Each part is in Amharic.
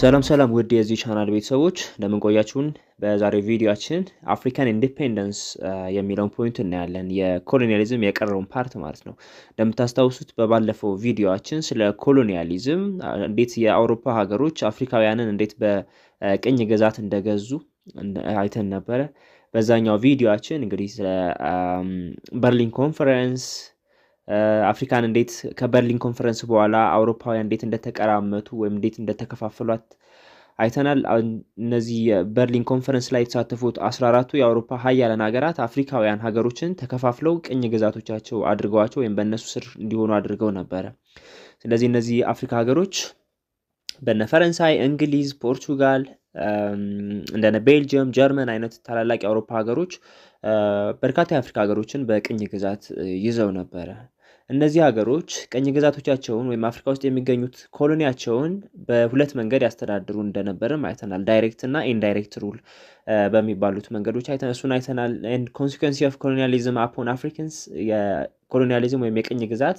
ሰላም ውድ የዚህ ቻናል ቤተሰቦች እንደምን ቆያችሁን? በዛሬው ቪዲዮአችን አፍሪካን ኢንዲፔንደንስ የሚለውን ፖይንት እናያለን። የኮሎኒያሊዝም የቀረውን ፓርት ማለት ነው። እንደምታስታውሱት በባለፈው ቪዲዮአችን ስለ ኮሎኒያሊዝም እንዴት የአውሮፓ ሀገሮች አፍሪካውያንን እንዴት በቅኝ ግዛት እንደገዙ አይተን ነበረ። በዛኛው ቪዲዮአችን እንግዲህ ስለ በርሊን ኮንፈረንስ አፍሪካን እንዴት ከበርሊን ኮንፈረንስ በኋላ አውሮፓውያን እንዴት እንደተቀራመቱ ወይም እንዴት እንደተከፋፈሏት አይተናል። እነዚህ በርሊን ኮንፈረንስ ላይ የተሳተፉት 14ቱ የአውሮፓ ሀያላን ሀገራት አፍሪካውያን ሀገሮችን ተከፋፍለው ቅኝ ግዛቶቻቸው አድርገዋቸው ወይም በእነሱ ስር እንዲሆኑ አድርገው ነበረ። ስለዚህ እነዚህ አፍሪካ ሀገሮች በነ ፈረንሳይ፣ እንግሊዝ፣ ፖርቹጋል እንደነ ቤልጅየም፣ ጀርመን አይነት ታላላቅ የአውሮፓ ሀገሮች በርካታ የአፍሪካ ሀገሮችን በቅኝ ግዛት ይዘው ነበረ። እነዚህ ሀገሮች ቅኝ ግዛቶቻቸውን ወይም አፍሪካ ውስጥ የሚገኙት ኮሎኒያቸውን በሁለት መንገድ ያስተዳድሩ እንደነበርም አይተናል። ዳይሬክት እና ኢንዳይሬክት ሩል በሚባሉት መንገዶች እሱን አይተናል። ኤንድ ኮንሲኩዌንሲ ኦፍ ኮሎኒያሊዝም አፖን አፍሪካንስ የኮሎኒያሊዝም ወይም የቅኝ ግዛት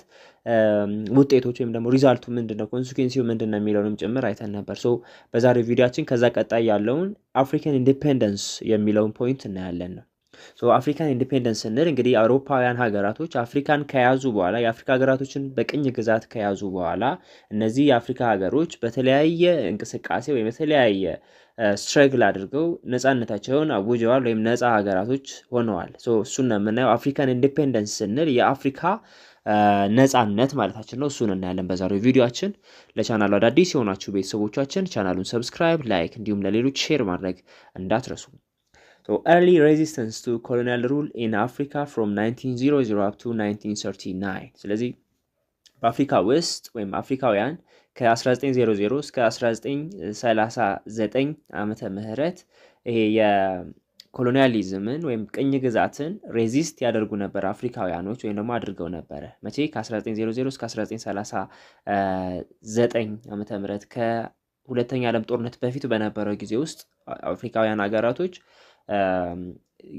ውጤቶች ወይም ደግሞ ሪዛልቱ ምንድነው፣ ኮንሲኩዌንሲው ምንድነው የሚለውንም ጭምር አይተን ነበር። ሶ በዛሬው ቪዲዮአችን ከዛ ቀጣይ ያለውን አፍሪካን ኢንዲፔንደንስ የሚለውን ፖይንት እናያለን ነው። ሶ አፍሪካን ኢንዲፔንደንስ ስንል እንግዲህ አውሮፓውያን ሀገራቶች አፍሪካን ከያዙ በኋላ የአፍሪካ ሀገራቶችን በቅኝ ግዛት ከያዙ በኋላ እነዚህ የአፍሪካ ሀገሮች በተለያየ እንቅስቃሴ ወይም የተለያየ ስትረግል አድርገው ነፃነታቸውን አውጀዋል ወይም ነፃ ሀገራቶች ሆነዋል። ሶ እሱን ነው የምናየው። አፍሪካን ኢንዲፔንደንስ ስንል የአፍሪካ ነፃነት ማለታችን ነው። እሱን እናያለን በዛሬው ቪዲዮአችን። ለቻናሉ አዳዲስ የሆናችሁ ቤተሰቦቻችን ቻናሉን ሰብስክራይብ፣ ላይክ እንዲሁም ለሌሎች ሼር ማድረግ እንዳትረሱ። So early resistance to colonial rule in Africa from 1900 up to 1939. ስለዚህ በአፍሪካ ውስጥ ወይም አፍሪካውያን ከ1900 እስከ 1939 ዓመተ ምህረት ይሄ የኮሎኒያሊዝምን ወይም ቅኝ ግዛትን ሬዚስት ያደርጉ ነበር አፍሪካውያኖች ወይም ደግሞ አድርገው ነበረ። መቼ? ከ1900 እስከ 1939 ዓመተ ምህረት ከሁለተኛ ዓለም ጦርነት በፊት በነበረው ጊዜ ውስጥ አፍሪካውያን ሀገራቶች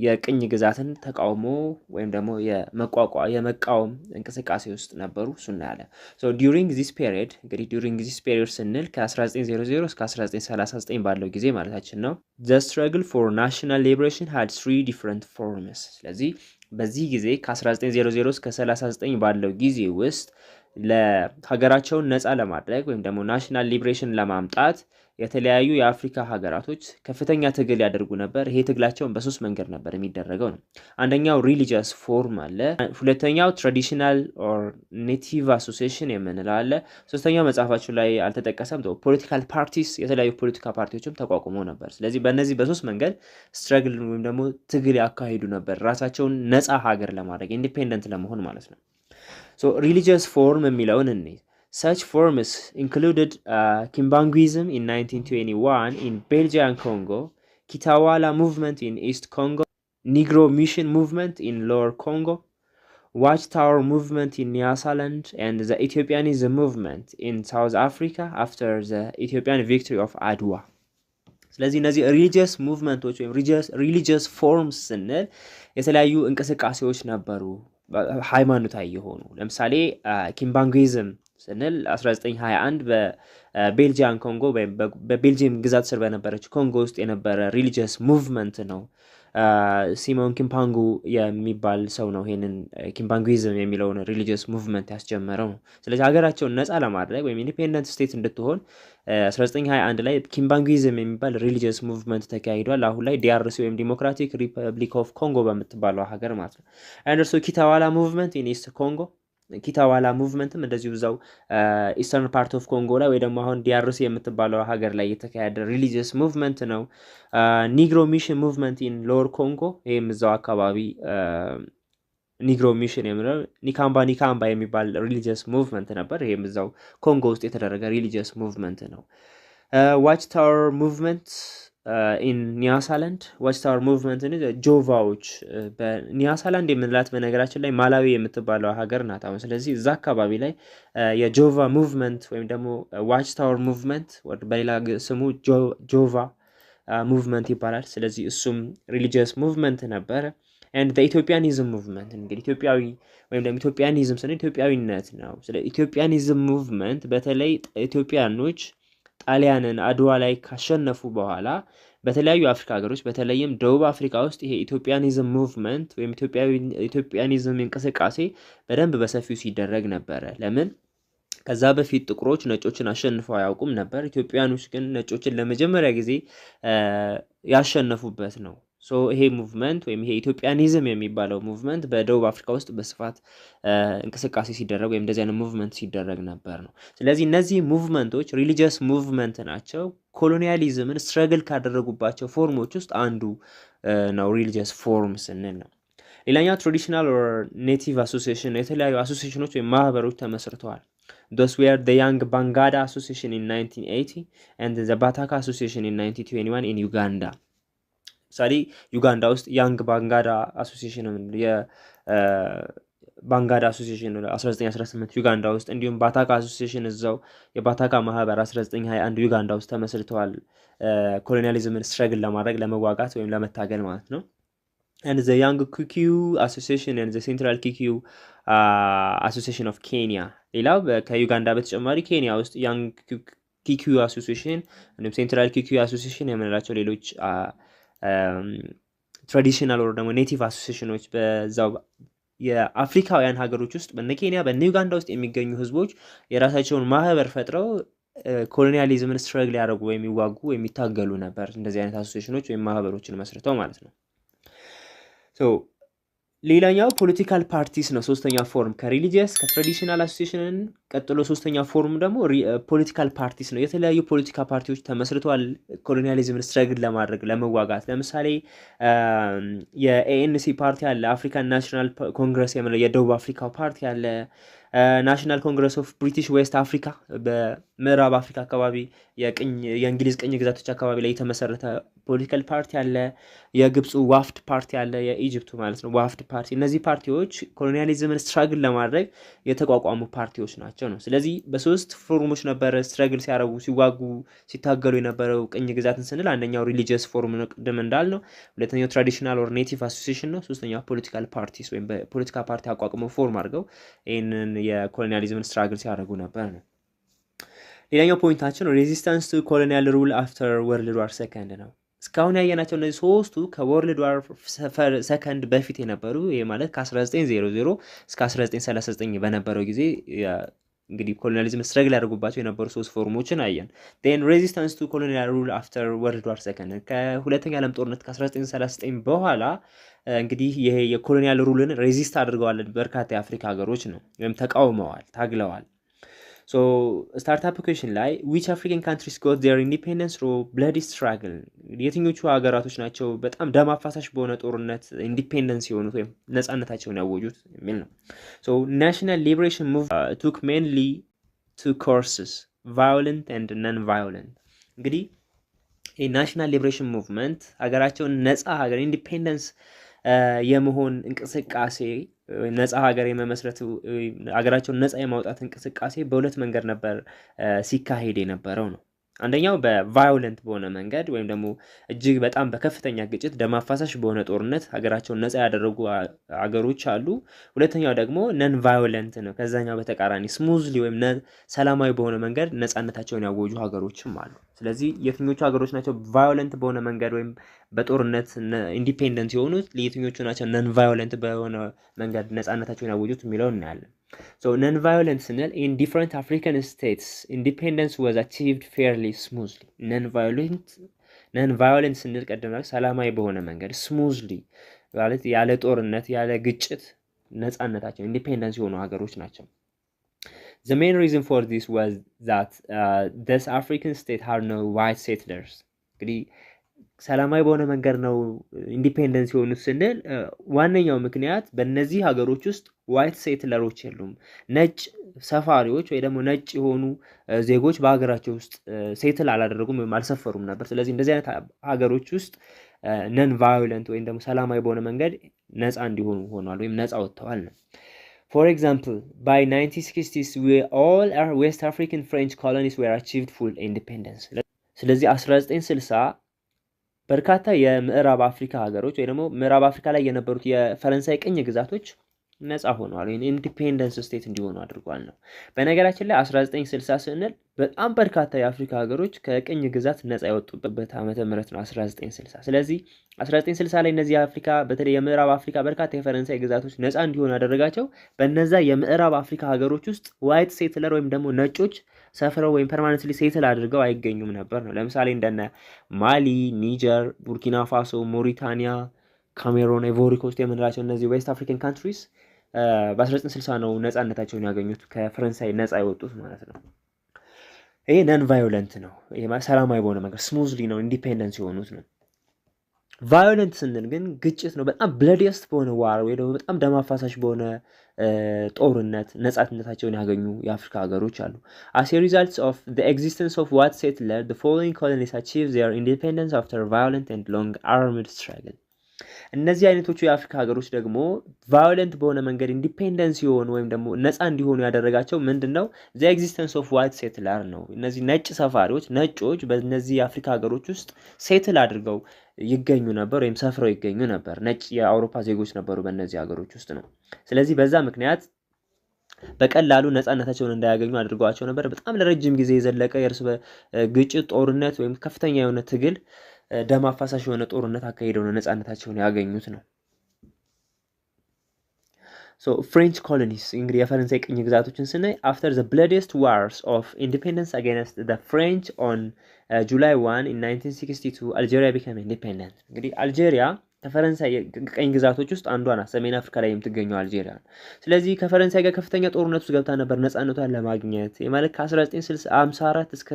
የቅኝ ግዛትን ተቃውሞ ወይም ደግሞ የመቃወም እንቅስቃሴ ውስጥ ነበሩ። እሱና ያለ ዱሪንግ ዚስ ፔሪድ እንግዲህ ዱሪንግ ዚስ ፔሪድ ስንል ከ1900 እስከ 1939 ባለው ጊዜ ማለታችን ነው። the struggle for national liberation had three different forms። ስለዚህ በዚህ ጊዜ ከ1900 እስከ 39 ባለው ጊዜ ውስጥ ለሀገራቸውን ነፃ ለማድረግ ወይም ደግሞ ናሽናል ሊብሬሽን ለማምጣት የተለያዩ የአፍሪካ ሀገራቶች ከፍተኛ ትግል ያደርጉ ነበር። ይሄ ትግላቸውን በሶስት መንገድ ነበር የሚደረገው ነው። አንደኛው ሪሊጂየስ ፎርም አለ፣ ሁለተኛው ትራዲሽናል ኦር ኔቲቭ አሶሲዬሽን የምንለው አለ፣ ሶስተኛው መጽሐፋችሁ ላይ አልተጠቀሰም ፖለቲካል ፓርቲስ፣ የተለያዩ ፖለቲካ ፓርቲዎችም ተቋቁመው ነበር። ስለዚህ በእነዚህ በሶስት መንገድ ስትረግል ወይም ደግሞ ትግል ያካሂዱ ነበር ራሳቸውን ነፃ ሀገር ለማድረግ ኢንዲፔንደንት ለመሆን ማለት ነው። So religious form የሚለውን እኔ such forms included Kimbanguism in 1921 in Belgian Congo, Kitawala movement in East Congo, Negro Mission movement in Lower Congo, Watchtower movement in Nyasaland, and the Ethiopianism movement in South Africa after the Ethiopian victory of Adwa. ስለዚህ እነዚህ ሪሊጂየስ ሙቭመንቶች ወይም ሪሊጂየስ ፎርምስ ስንል የተለያዩ እንቅስቃሴዎች ነበሩ ሃይማኖታዊ የሆኑ። ለምሳሌ ኪምባንጉይዝም ስንል 1921 በቤልጂያን ኮንጎ ወይም በቤልጂየም ግዛት ስር በነበረች ኮንጎ ውስጥ የነበረ ሪሊጂየስ ሙቭመንት ነው። ሲሞን ኪምፓንጉ የሚባል ሰው ነው ይሄንን ኪምባንጉይዝም የሚለውን ሪሊጂየስ ሙቭመንት ያስጀመረው ነው። ስለዚህ ሀገራቸውን ነፃ ለማድረግ ወይም ኢንዲፔንደንት ስቴት እንድትሆን 1921 ላይ ኪምባንጉይዝም የሚባል ሪሊጂየስ ሙቭመንት ተካሂዷል። አሁን ላይ ዲአርሲ ወይም ዲሞክራቲክ ሪፐብሊክ ኦፍ ኮንጎ በምትባለው ሀገር ማለት ነው። አንደርሶ ኪታዋላ ሙቭመንት ኢን ኢስት ኮንጎ፣ ኪታዋላ ሙቭመንትም እንደዚሁ እዛው ኢስተርን ፓርት ኦፍ ኮንጎ ላይ ወይ ደግሞ አሁን ዲአርሲ የምትባለው ሀገር ላይ የተካሄደ ሪሊጂየስ ሙቭመንት ነው። ኒግሮ ሚሽን ሙቭመንት ኢን ሎወር ኮንጎ፣ ይህም እዛው አካባቢ ኒግሮ ሚሽን የሚለው ኒካምባ የሚባል ሪሊጂየስ ሙቭመንት ነበር። ይህም እዛው ኮንጎ ውስጥ የተደረገ ሪሊጂየስ ሙቭመንት ነው። ዋች ታወር ሙቭመንት ኢን ኒያሳላንድ፣ ዋች ታወር ሙቭመንት ጆቫዎች በኒያሳላንድ የምንላት በነገራችን ላይ ማላዊ የምትባለው ሀገር ናት አሁን። ስለዚህ እዛ አካባቢ ላይ የጆቫ ሙቭመንት ወይም ደግሞ ዋች ታወር ሙቭመንት በሌላ ስሙ ጆቫ ሙቭመንት ይባላል። ስለዚህ እሱም ሪሊጂየስ ሙቭመንት ነበረ። and the Ethiopianism movement እንግዲህ ኢትዮጵያዊ ወይም ደግሞ ኢትዮጵያኒዝም ስለ ኢትዮጵያዊነት ነው። ስለ ኢትዮጵያኒዝም ሙቭመንት በተለይ ኢትዮጵያኖች ጣሊያንን አድዋ ላይ ካሸነፉ በኋላ በተለያዩ አፍሪካ ሀገሮች በተለይም ደቡብ አፍሪካ ውስጥ ይሄ ኢትዮጵያኒዝም ሙቭመንት ወይም ኢትዮጵያኒዝም እንቅስቃሴ በደንብ በሰፊው ሲደረግ ነበረ። ለምን? ከዛ በፊት ጥቁሮች ነጮችን አሸንፈው አያውቁም ነበር። ኢትዮጵያኖች ግን ነጮችን ለመጀመሪያ ጊዜ ያሸነፉበት ነው። ይሄ ሙቭመንት ወይም ይሄ ኢትዮጵያኒዝም የሚባለው ሙቭመንት በደቡብ አፍሪካ ውስጥ በስፋት እንቅስቃሴ ሲደረግ ወይም እንደዚህ አይነት ሙቭመንት ሲደረግ ነበር ነው። ስለዚህ እነዚህ ሙቭመንቶች ሪሊጂየስ ሙቭመንት ናቸው። ኮሎኒያሊዝምን ስትረግል ካደረጉባቸው ፎርሞች ውስጥ አንዱ ነው ሪሊጂየስ ፎርም ስንል ነው። ሌላኛው ትራዲሽናል ኦር ኔቲቭ አሶሲዬሽን፣ የተለያዩ አሶሲዬሽኖች ወይም ማህበሮች ተመስርተዋል። Those were the Young Bangada Association in 1980 and the Bataka Association in 1921 in Uganda. ምሳሌ ዩጋንዳ ውስጥ ያንግ ባንጋዳ አሶሲዬሽን ባንጋዳ አሶሲዬሽን 1918 ዩጋንዳ ውስጥ፣ እንዲሁም ባታካ አሶሲዬሽን እዛው የባታካ ማህበር 1921 ዩጋንዳ ውስጥ ተመስርተዋል። ኮሎኒያሊዝምን ስትረግል ለማድረግ ለመዋጋት ወይም ለመታገል ማለት ነው። and the Young Kikuyu Association and the Central Kikuyu Association of Kenya። ሌላው ከዩጋንዳ በተጨማሪ ኬንያ ውስጥ ያንግ ኪኪዩ አሶሲዬሽን እንዲሁም ሴንትራል ኪኪዩ አሶሲዬሽን የምንላቸው ሌሎች ትራዲሽናል ወር ደግሞ ኔቲቭ አሶሲዬሽኖች በዛው የአፍሪካውያን ሀገሮች ውስጥ በነ ኬንያ በነ ዩጋንዳ ውስጥ የሚገኙ ህዝቦች የራሳቸውን ማህበር ፈጥረው ኮሎኒያሊዝምን ስትረግል ያደርጉ ወይም ይዋጉ ወይም ይታገሉ ነበር። እንደዚህ አይነት አሶሲዬሽኖች ወይም ማህበሮችን መስርተው ማለት ነው። ሌላኛው ፖለቲካል ፓርቲስ ነው። ሶስተኛ ፎርም ከሪሊጂየስ ከትራዲሽናል አሶሲዬሽን ቀጥሎ ሶስተኛ ፎርም ደግሞ ፖለቲካል ፓርቲስ ነው። የተለያዩ ፖለቲካ ፓርቲዎች ተመስርተዋል ኮሎኒያሊዝምን ስትረግል ለማድረግ ለመዋጋት። ለምሳሌ የኤኤንሲ ፓርቲ አለ፣ አፍሪካን ናሽናል ኮንግረስ የምንለው የደቡብ አፍሪካው ፓርቲ አለ፣ ናሽናል ኮንግረስ ኦፍ ብሪቲሽ ዌስት አፍሪካ በምዕራብ አፍሪካ አካባቢ የእንግሊዝ ቅኝ ግዛቶች አካባቢ ላይ የተመሰረተ ፖለቲካል ፓርቲ አለ፣ የግብፁ ዋፍድ ፓርቲ አለ፣ የኢጅፕቱ ማለት ነው ዋፍድ ፓርቲ። እነዚህ ፓርቲዎች ኮሎኒያሊዝምን ስትራግል ለማድረግ የተቋቋሙ ፓርቲዎች ናቸው ነው። ስለዚህ በሶስት ፎርሞች ነበረ ስትራግል ሲያደርጉ ሲዋጉ ሲታገሉ የነበረው ቅኝ ግዛትን ስንል አንደኛው ሪሊጂየስ ፎርም ነው ቅድም እንዳልነው፣ ሁለተኛው ትራዲሽናል ኦር ኔቲቭ አሶሲዬሽን ነው፣ ሶስተኛው ፖለቲካል ፓርቲስ ወይም በፖለቲካ ፓርቲ አቋቁመው ፎርም አድርገው ይህንን የኮሎኒያሊዝምን ስትራግል ሲያደርጉ ነበር ነው። ሌላኛው ፖይንታችን ሬዚስታንስ ቱ ኮሎኒያል ሩል አፍተር ወርልድ ዋር ሰከንድ ነው። እስካሁን ያየናቸው እነዚህ ሶስቱ ከወርልድ ዋር ሰከንድ በፊት የነበሩ ይሄ ማለት ከ1900 እስከ 1939 በነበረው ጊዜ እንግዲህ ኮሎኒያሊዝም ስትረግል ያደርጉባቸው የነበሩ ሶስት ፎርሞችን አየን። ዴን ሬዚስታንስ ቱ ኮሎኒያል ሩል አፍተር ወርልድ ዋር ሰከንድ ከሁለተኛ ዓለም ጦርነት ከ1939 በኋላ እንግዲህ ይሄ የኮሎኒያል ሩልን ሬዚስት አድርገዋል በርካታ የአፍሪካ ሀገሮች ነው ወይም ተቃውመዋል፣ ታግለዋል። ሶ ስታርታፕ ኩዌሽን ላይ which African countries got their independence through bloody struggle፣ የትኞቹ ሀገራቶች ናቸው በጣም ደም አፋሳሽ በሆነ ጦርነት ኢንዲፔንደንስ የሆኑት ወይም ነፃነታቸውን ያወጁት የሚል ነው። ሶ ናሽናል ሊበሬሽን ሙቭ took mainly two courses violent and non-violent። እንግዲህ የናሽናል ሊበሬሽን ሙቭመንት ሀገራቸውን ነፃ ሀገር ኢንዲፔንደንስ የመሆን እንቅስቃሴ ነፃ ሀገር የመመስረት ሀገራቸውን ነፃ የማውጣት እንቅስቃሴ በሁለት መንገድ ነበር ሲካሄድ የነበረው ነው። አንደኛው በቫዮለንት በሆነ መንገድ ወይም ደግሞ እጅግ በጣም በከፍተኛ ግጭት ደም አፋሳሽ በሆነ ጦርነት ሀገራቸውን ነፃ ያደረጉ ሀገሮች አሉ። ሁለተኛው ደግሞ ነን ቫዮለንት ነው። ከዛኛው በተቃራኒ ስሙዝሊ ወይም ሰላማዊ በሆነ መንገድ ነፃነታቸውን ያወጁ ሀገሮችም አሉ። ስለዚህ የትኞቹ ሀገሮች ናቸው ቫዮለንት በሆነ መንገድ ወይም በጦርነት ኢንዲፔንደንት የሆኑት፣ የትኞቹ ናቸው ነን ቫዮለንት በሆነ መንገድ ነፃነታቸውን ያወጁት የሚለው እናያለን። So non-violent ስንል in different African states independence was achieved fairly smoothly። non-violent ስንል ቀደም ሰላማዊ በሆነ መንገድ smoothly ማለት ያለ ጦርነት ያለ ግጭት ነፃነታቸው ኢንዲፔንደንስ የሆኑ ሀገሮች ናቸው። The main reason for this was that this African state had no white settlers። እንግዲህ ሰላማዊ በሆነ መንገድ ነው ኢንዲፔንደንስ የሆኑት ስንል ዋነኛው ምክንያት በእነዚህ ሀገሮች ውስጥ ዋይት ሴትለሮች የሉም። ነጭ ሰፋሪዎች ወይ ደግሞ ነጭ የሆኑ ዜጎች በሀገራቸው ውስጥ ሴትል አላደረጉም ወይም አልሰፈሩም ነበር። ስለዚህ እንደዚህ አይነት ሀገሮች ውስጥ ነን ቫዮለንት ወይም ደግሞ ሰላማዊ በሆነ መንገድ ነፃ እንዲሆኑ ሆኗል ወይም ነፃ ወጥተዋል ነው። For example, by 1960s all our West African French colonies were achieved full independence። ስለዚህ 1960 በርካታ የምዕራብ አፍሪካ ሀገሮች ወይ ደግሞ ምዕራብ አፍሪካ ላይ የነበሩት የፈረንሳይ ቅኝ ግዛቶች ነፃ ሆነዋል ወይም ኢንዲፔንደንስ ስቴት እንዲሆኑ አድርጓል ነው። በነገራችን ላይ 1960 ስንል በጣም በርካታ የአፍሪካ ሀገሮች ከቅኝ ግዛት ነፃ የወጡበት ዓመተ ምህረት ነው 1960። ስለዚህ 1960 ላይ እነዚህ የአፍሪካ በተለይ የምዕራብ አፍሪካ በርካታ የፈረንሳይ ግዛቶች ነፃ እንዲሆኑ ያደረጋቸው በእነዛ የምዕራብ አፍሪካ ሀገሮች ውስጥ ዋይት ሴትለር ወይም ደግሞ ነጮች ሰፍረው ወይም ፐርማነንትሊ ሴትል አድርገው አይገኙም ነበር ነው። ለምሳሌ እንደነ ማሊ፣ ኒጀር፣ ቡርኪና ፋሶ፣ ሞሪታኒያ፣ ካሜሮን፣ አይቮሪ ኮስት የምንላቸው እነዚህ ዌስት አፍሪካን ካንትሪስ በ1960 ነው ነፃነታቸውን ያገኙት ከፈረንሳይ ነፃ የወጡት ማለት ነው። ይሄ ነን ቫዮለንት ነው። ይሄ ሰላማዊ በሆነ መንገድ ስሙዝሊ ነው ኢንዲፔንደንስ የሆኑት ነው። ቫዮለንት ስንል ግን ግጭት ነው። በጣም ብለዲየስት በሆነ ዋር ወይ ደግሞ በጣም ደም አፋሳሽ በሆነ ጦርነት ነፃነታቸውን ያገኙ የአፍሪካ ሀገሮች አሉ። as a result of the existence of white settlers the following colonies achieved their independence after violent and long armed struggle እነዚህ አይነቶቹ የአፍሪካ ሀገሮች ደግሞ ቫዮለንት በሆነ መንገድ ኢንዲፔንደንስ የሆኑ ወይም ደግሞ ነፃ እንዲሆኑ ያደረጋቸው ምንድነው? the existence of white settler ነው። እነዚህ ነጭ ሰፋሪዎች ነጮች በእነዚህ የአፍሪካ ሀገሮች ውስጥ ሴትል አድርገው ይገኙ ነበር ወይም ሰፍረው ይገኙ ነበር። ነጭ የአውሮፓ ዜጎች ነበሩ በእነዚህ ሀገሮች ውስጥ ነው። ስለዚህ በዛ ምክንያት በቀላሉ ነፃነታቸውን እንዳያገኙ አድርገዋቸው ነበር። በጣም ለረጅም ጊዜ የዘለቀ የእርስ ግጭት፣ ጦርነት ወይም ከፍተኛ የሆነ ትግል ደም አፋሳሽ የሆነ ጦርነት አካሄደው ነው ነፃነታቸውን ያገኙት ነው። ፍሬንች ኮሎኒስ እንግዲህ የፈረንሳይ ቅኝ ግዛቶችን ስናይ after the bloodiest wars of independence against the French on July 1 in 1962 Algeria became independent። እንግዲህ አልጄሪያ ከፈረንሳይ ቅኝ ግዛቶች ውስጥ አንዷ ናት፣ ሰሜን አፍሪካ ላይ የምትገኘው አልጄሪያ። ስለዚህ ከፈረንሳይ ጋር ከፍተኛ ጦርነት ውስጥ ገብታ ነበር ነፃነቷን ለማግኘት። የማለት ከ1954 እስከ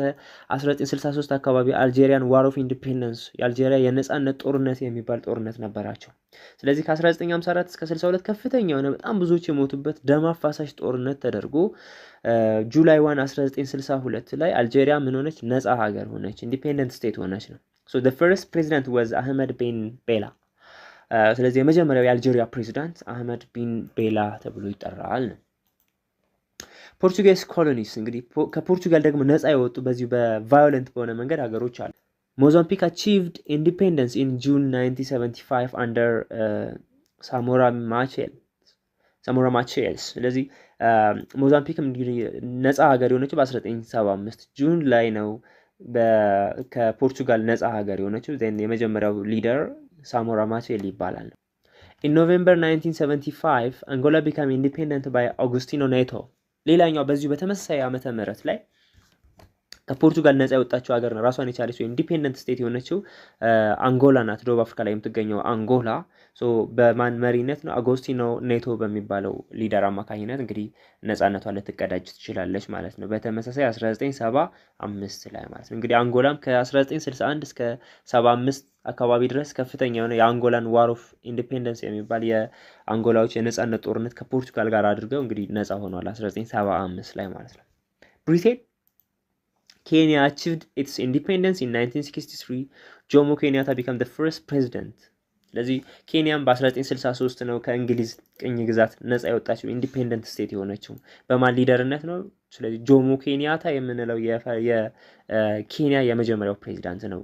1963 አካባቢ አልጄሪያን ዋር ኦፍ ኢንዲፔንደንስ የአልጄሪያ የነፃነት ጦርነት የሚባል ጦርነት ነበራቸው። ስለዚህ ከ1954 እስከ 62 ከፍተኛ የሆነ በጣም ብዙዎች የሞቱበት ደም አፋሳሽ ጦርነት ተደርጎ ጁላይ 1 1962 ላይ አልጄሪያ ምን ሆነች? ነፃ ሀገር ሆነች፣ ኢንዲፔንደንት ስቴት ሆነች ነው። so the first president was Ahmed bin Bella። ስለዚህ የመጀመሪያው የአልጄሪያ ፕሬዚዳንት አህመድ ቢን ቤላ ተብሎ ይጠራል። ፖርቱጌዝ ኮሎኒስ እንግዲህ ከፖርቱጋል ደግሞ ነፃ የወጡ በዚህ በቫዮለንት በሆነ መንገድ ሀገሮች አሉ። ሞዛምቢክ achieved independence in June 1975 under ሳሞራ ማቼልስ። ስለዚህ ሞዛምቢክም እንግዲህ ነፃ ሀገር የሆነችው በ1975 ጁን ላይ ነው ከፖርቱጋል ነፃ ሀገር የሆነችው። የመጀመሪያው ሊደር ሳሞራ ማቼል ይባላል። in November 1975 Angola became independent by Agostinho Neto። ሌላኛው በዚሁ በተመሳሳይ ዓመተ ምህረት ላይ ከፖርቱጋል ነፃ የወጣችው ሀገር ነው ራሷን የቻለች ኢንዲፔንደንት ስቴት የሆነችው አንጎላ ናት። ደቡብ አፍሪካ ላይ የምትገኘው አንጎላ በማን መሪነት ነው? አጎስቲኖ ኔቶ በሚባለው ሊደር አማካኝነት እንግዲህ ነፃነቷን ልትቀዳጅ ትችላለች ማለት ነው። በተመሳሳይ 1975 ላይ ማለት ነው። እንግዲህ አንጎላም ከ1961 እስከ 75 አካባቢ ድረስ ከፍተኛ የሆነ የአንጎላን ዋር ኦፍ ኢንዲፔንደንስ የሚባል የአንጎላዎች የነፃነት ጦርነት ከፖርቱጋል ጋር አድርገው እንግዲህ ነፃ ሆኗል 1975 ላይ ማለት ነው። ብሪቴን Kenya achieved its independence in 1963. Jomo Kenyatta became the first president. ስለዚህ ኬንያም በ1963 ነው ከእንግሊዝ ቅኝ ግዛት ነፃ የወጣችው ኢንዲፔንደንት ስቴት የሆነችው በማን ሊደርነት ነው? ስለዚህ ጆሞ ኬንያታ የምንለው የኬንያ የመጀመሪያው ፕሬዚዳንት ነው።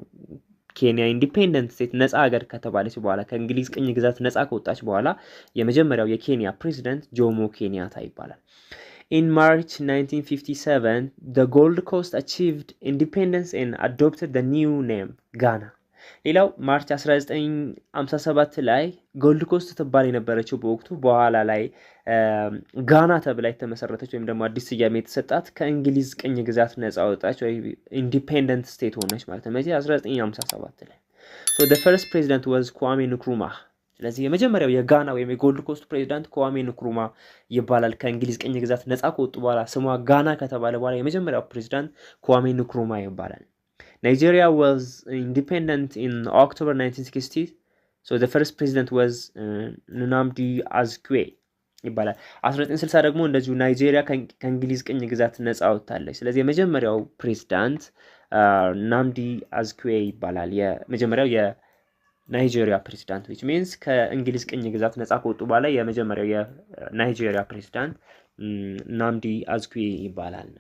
ኬንያ ኢንዲፔንደንት ስቴት ነፃ ሀገር ከተባለች በኋላ ከእንግሊዝ ቅኝ ግዛት ነፃ ከወጣች በኋላ የመጀመሪያው የኬንያ ፕሬዚዳንት ጆሞ ኬንያታ ይባላል። In March 1957, the Gold Coast achieved independence and adopted the new name Ghana. ሌላው ማርች 1957 ላይ ጎልድ ኮስት ትባል የነበረችው በወቅቱ በኋላ ላይ ጋና ተብላ የተመሰረተች ወይም ደግሞ አዲስ ስያሜ የተሰጣት ከእንግሊዝ ቅኝ ግዛት ነፃ ወጣች ወይ ኢንዲፔንደንት ስቴት ሆነች ማለት ነው 1957 ላይ። So the first president was Kwame Nkrumah። ስለዚህ የመጀመሪያው የጋና ወይም የጎልድ ኮስት ፕሬዚዳንት kwame nkrumah ይባላል። ከእንግሊዝ ቅኝ ግዛት ነፃ ከወጡ በኋላ ስሟ ጋና ከተባለ በኋላ የመጀመሪያው ፕሬዚዳንት kwame nkrumah ይባላል። Nigeria was independent in October 1960. So the first president was Nnamdi Azikiwe ይባላል። 1960 ደግሞ እንደዚሁ ናይጄሪያ ከእንግሊዝ ቅኝ ግዛት ነፃ ወጣለች። ስለዚህ የመጀመሪያው ፕሬዚዳንት nnamdi Azikiwe ይባላል። የመጀመሪያው የናይጄሪያ ፕሬዚዳንት which means ከእንግሊዝ ቅኝ ግዛት ነፃ ከወጡ በኋላ የመጀመሪያው የናይጄሪያ ፕሬዚዳንት nnamdi Azikiwe ይባላል።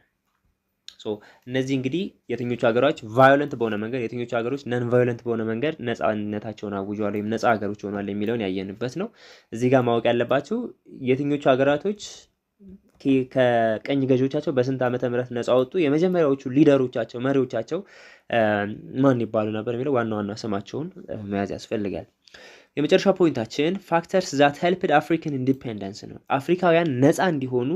እነዚህ እንግዲህ የትኞቹ ሀገሮች ቫዮለንት በሆነ መንገድ የትኞቹ ሀገሮች ነን ቫዮለንት በሆነ መንገድ ነፃነታቸውን አውጀዋል ወይም ነፃ ሀገሮች ሆኗል የሚለውን ያየንበት ነው። እዚህ ጋር ማወቅ ያለባችሁ የትኞቹ ሀገራቶች ከቀኝ ገዢዎቻቸው በስንት ዓመተ ምህረት ነፃ ወጡ፣ የመጀመሪያዎቹ ሊደሮቻቸው መሪዎቻቸው ማን ይባሉ ነበር የሚለው ዋና ዋና ስማቸውን መያዝ ያስፈልጋል። የመጨረሻ ፖይንታችን ፋክተርስ ዛት ሄልፕድ አፍሪካን ኢንዲፔንደንስ ነው። አፍሪካውያን ነፃ እንዲሆኑ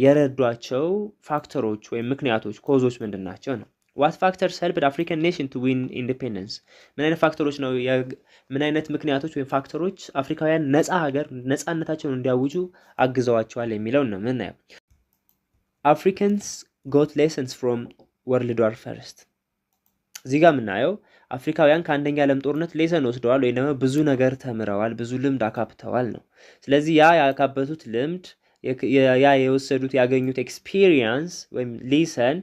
የረዷቸው ፋክተሮች ወይም ምክንያቶች ኮዞች ምንድን ናቸው ነው። ዋት ፋክተርስ ሄልፕድ አፍሪካን ኔሽን ቱ ዊን ኢንዲፔንደንስ፣ ምን አይነት ፋክተሮች ነው ምን አይነት ምክንያቶች ወይም ፋክተሮች አፍሪካውያን ነፃ ሀገር ነፃነታቸውን እንዲያውጁ አግዘዋቸዋል የሚለውን ነው ምናየው። አፍሪካንስ ጎት ሌሰንስ ፍሮም ወርልድ ዋር ፈርስት። እዚህ ጋር የምናየው አፍሪካውያን ከአንደኛ ዓለም ጦርነት ሌሰን ወስደዋል ወይም ደግሞ ብዙ ነገር ተምረዋል፣ ብዙ ልምድ አካብተዋል ነው። ስለዚህ ያ ያካበቱት ልምድ ያ የወሰዱት ያገኙት ኤክስፒሪየንስ ወይም ሌሰን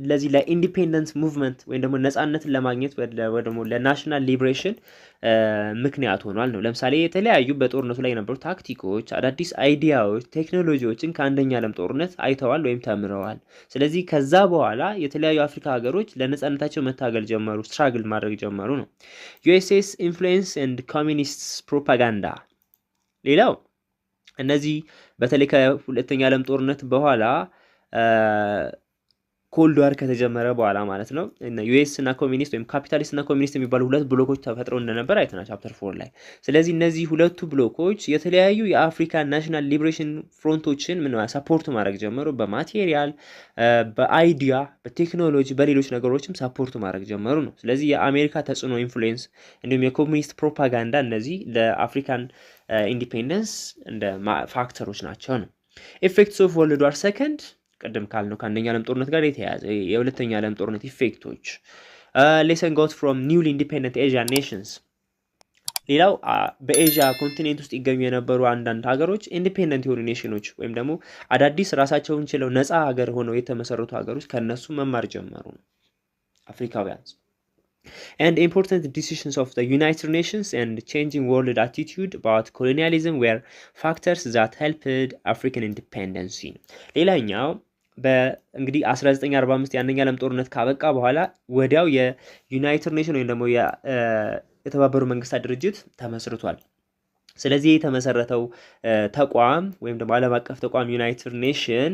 ለዚህ ለኢንዲፔንደንስ ሙቭመንት ወይም ደግሞ ነፃነትን ለማግኘት ወይ ደግሞ ለናሽናል ሊብሬሽን ምክንያት ሆኗል ነው። ለምሳሌ የተለያዩ በጦርነቱ ላይ የነበሩ ታክቲኮች፣ አዳዲስ አይዲያዎች፣ ቴክኖሎጂዎችን ከአንደኛ ዓለም ጦርነት አይተዋል ወይም ተምረዋል። ስለዚህ ከዛ በኋላ የተለያዩ አፍሪካ ሀገሮች ለነፃነታቸው መታገል ጀመሩ፣ ስትራግል ማድረግ ጀመሩ ነው። ዩኤስኤስ ኢንፍሉዌንስ ኤንድ ኮሚኒስት ፕሮፓጋንዳ። ሌላው እነዚህ በተለይ ከሁለተኛ ዓለም ጦርነት በኋላ ኮልድ ዋር ከተጀመረ በኋላ ማለት ነው ዩኤስ እና ኮሚኒስት ወይም ካፒታሊስት እና ኮሚኒስት የሚባሉ ሁለት ብሎኮች ተፈጥረው እንደነበር አይተናል ቻፕተር 4 ላይ። ስለዚህ እነዚህ ሁለቱ ብሎኮች የተለያዩ የአፍሪካ ናሽናል ሊብሬሽን ፍሮንቶችን ሰፖርት ማድረግ ጀመሩ። በማቴሪያል፣ በአይዲያ፣ በቴክኖሎጂ፣ በሌሎች ነገሮችም ሰፖርት ማድረግ ጀመሩ ነው። ስለዚህ የአሜሪካ ተጽዕኖ ኢንፍሉዌንስ እንዲሁም የኮሚኒስት ፕሮፓጋንዳ እነዚህ ለአፍሪካን ኢንዲፔንደንስ እንደ ፋክተሮች ናቸው ነው። ኢፌክትስ ኦፍ ወርልድ ዋር ሰከንድ ቀደም ካልነው ከአንደኛ ዓለም ጦርነት ጋር የተያያዘ የሁለተኛ ዓለም ጦርነት ኢፌክቶች። ሌሰን ጎት ፍሮም ኒውሊ ኢንዲፔንደንት ኤዥያን ኔሽንስ። ሌላው በኤዥያ ኮንቲኔንት ውስጥ ይገኙ የነበሩ አንዳንድ ሀገሮች ኢንዲፔንደንት የሆኑ ኔሽኖች ወይም ደግሞ አዳዲስ ራሳቸውን ችለው ነፃ ሀገር ሆነው የተመሰረቱ ሀገሮች ከነሱ መማር ጀመሩ አፍሪካውያን። And important decisions of the United Nations and changing world attitude about colonialism were factors that helped African independence. ሌላኛው በእንግዲህ 1945 የአንደኛ ዓለም ጦርነት ካበቃ በኋላ ወዲያው የዩናይትድ ኔሽን ወይም ደግሞ የተባበሩ መንግስታት ድርጅት ተመስርቷል። ስለዚህ የተመሰረተው ተቋም ወይም ደግሞ ዓለም አቀፍ ተቋም ዩናይትድ ኔሽን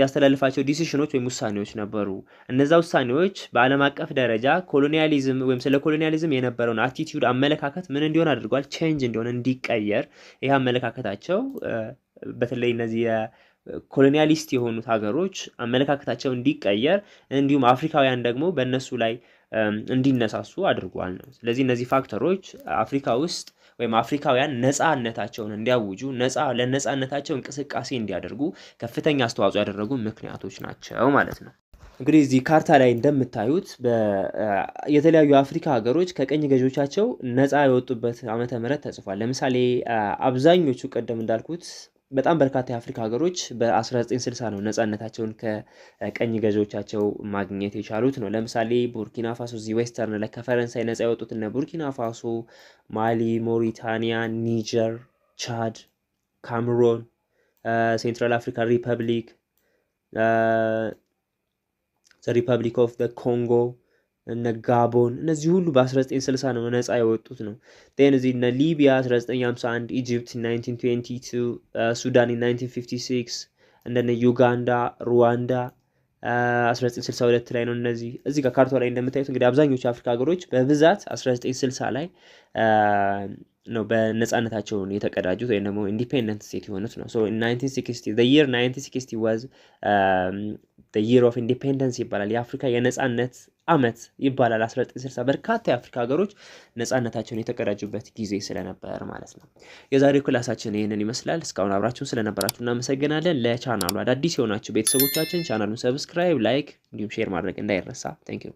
ያስተላልፋቸው ዲሲሽኖች ወይም ውሳኔዎች ነበሩ። እነዛ ውሳኔዎች በዓለም አቀፍ ደረጃ ኮሎኒያሊዝም ወይም ስለ ኮሎኒያሊዝም የነበረውን አቲቲዩድ አመለካከት ምን እንዲሆን አድርጓል? ቼንጅ እንዲሆን እንዲቀየር። ይህ አመለካከታቸው በተለይ እነዚህ ኮሎኒያሊስት የሆኑት ሀገሮች አመለካከታቸው እንዲቀየር እንዲሁም አፍሪካውያን ደግሞ በእነሱ ላይ እንዲነሳሱ አድርጓል ነው። ስለዚህ እነዚህ ፋክተሮች አፍሪካ ውስጥ ወይም አፍሪካውያን ነፃነታቸውን እንዲያውጁ ለነፃነታቸው እንቅስቃሴ እንዲያደርጉ ከፍተኛ አስተዋጽኦ ያደረጉ ምክንያቶች ናቸው ማለት ነው። እንግዲህ እዚህ ካርታ ላይ እንደምታዩት የተለያዩ አፍሪካ ሀገሮች ከቀኝ ገዢዎቻቸው ነፃ የወጡበት ዓመተ ምህረት ተጽፏል። ለምሳሌ አብዛኞቹ ቀደም እንዳልኩት በጣም በርካታ የአፍሪካ ሀገሮች በ1960 ነው ነፃነታቸውን ከቀኝ ገዢዎቻቸው ማግኘት የቻሉት ነው። ለምሳሌ ቡርኪና ፋሶ እዚህ ዌስተርን ላይ ከፈረንሳይ ነፃ የወጡት እነ ቡርኪና ፋሶ፣ ማሊ፣ ሞሪታኒያ፣ ኒጀር፣ ቻድ፣ ካሜሩን፣ ሴንትራል አፍሪካ ሪፐብሊክ፣ ሪፐብሊክ ኦፍ ኮንጎ እነ ጋቦን እነዚህ ሁሉ በ1960 ነው ነፃ የወጡት ነው። ዴን እዚህ እነ ሊቢያ 1951፣ ኢጂፕት 1922፣ ሱዳን 1956፣ እንደነ ዩጋንዳ፣ ሩዋንዳ 1962 ላይ ነው። እዚህ ጋር ካርታው ላይ እንደምታዩት እንግዲህ አብዛኞቹ የአፍሪካ ሀገሮች በብዛት 1960 ላይ ነው በነፃነታቸውን የተቀዳጁት ወይም ደግሞ ኢንዲፔንደንት ስቴት የሆኑት ነው። ሶ 1960 the year 1960 was the year of independence ይባላል። የአፍሪካ የነፃነት አመት ይባላል 1960። በርካታ የአፍሪካ ሀገሮች ነፃነታቸውን የተቀዳጁበት ጊዜ ስለነበር ማለት ነው። የዛሬው ክላሳችን ይሄንን ይመስላል። እስካሁን አብራችሁን ስለነበራችሁ እናመሰግናለን። ለቻናሉ አዳዲስ የሆናችሁ ቤተሰቦቻችን ቻናሉን ሰብስክራይብ፣ ላይክ እንዲሁም ሼር ማድረግ እንዳይረሳ። Thank you